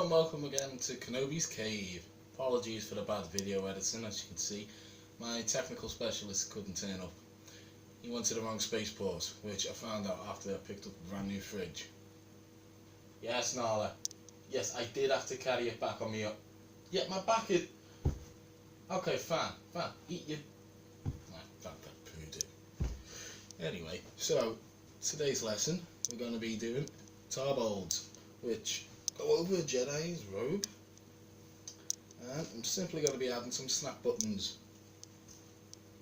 and welcome again to Kenobis Kave. Apologies for the bad video editing. As you can see, my technical specialist couldn't turn up. He went to the wrong spaceport, which I found out after I picked up a brand new fridge. Yes, Nala. Yes, I did have to carry it back on me up. Yeah, my back is... Okay, fine. Eat your... Fine, poo do. Anyway, so today's lesson we're going to be doing tarbolds, which go over a Jedi's robe, and I'm simply going to be adding some snap buttons,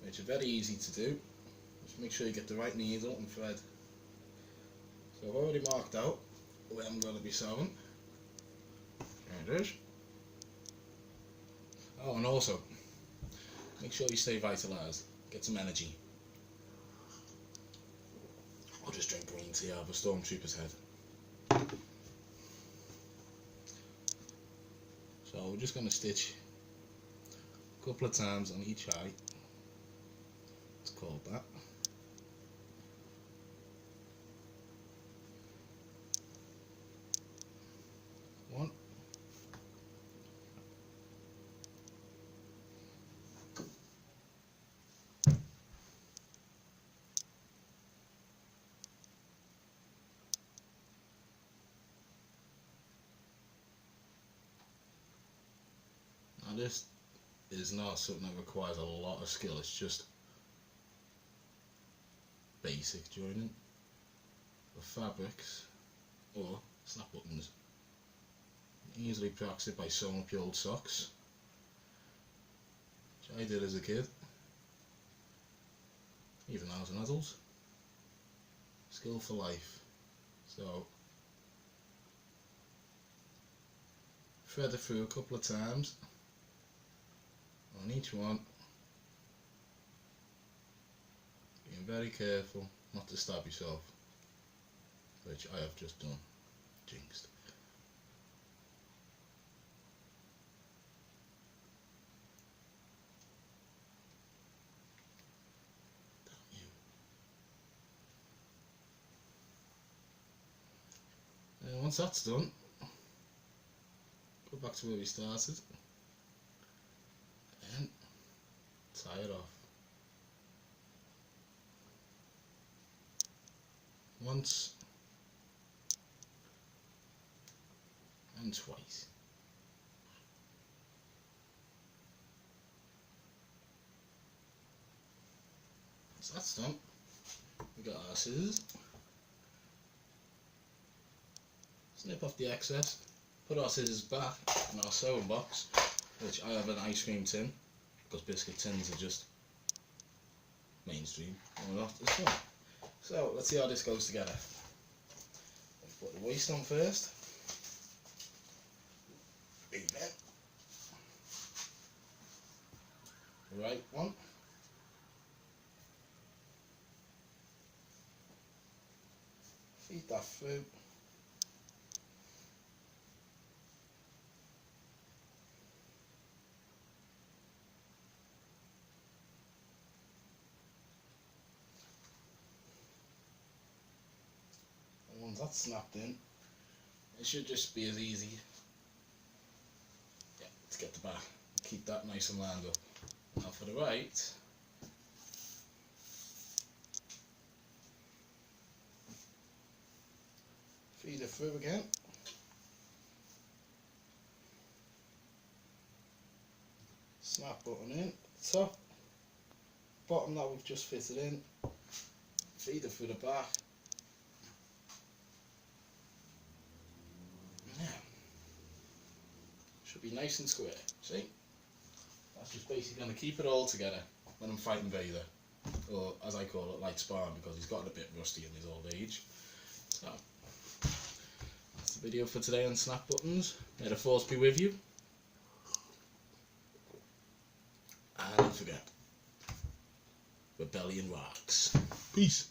which are very easy to do. Just make sure you get the right needle and thread. So I've already marked out where I'm going to be sewing. There it is. Oh, and also make sure you stay vitalised, get some energy. I'll just drink green tea out of a stormtrooper's head. So we're just going to stitch a couple of times on each eye. It's called that. One. Now this is not something that requires a lot of skill, it's just basic joining of fabrics or snap buttons. You can easily practice it by sewing up your old socks, which I did as a kid, even now as an adult. Skill for life. So thread it through a couple of times on each one, being very careful not to stab yourself, which I have just done. Jinxed. Damn you. And once that's done, go back to where we started and tie it off. Once and twice. Once that's done, we got our scissors. Snip off the excess, put our scissors back in our sewing box, which I have an ice cream tin, because biscuit tins are just mainstream or not as well. So let's see how this goes together. Let's put the waist on first. Big bit. Right one. Feed that through. Once that's snapped in, it should just be as easy, to get the back, keep that nice and lined up. Now for the right, feed it through again, snap button in, top, bottom that we've just fitted in, feed it through the back. Should be nice and square. See? That's just basically going to keep it all together when I'm fighting Vader. Or as I call it, light sparring, because he's gotten a bit rusty in his old age. So, that's the video for today on snap buttons. May the force be with you. And don't forget, rebellion rocks. Peace.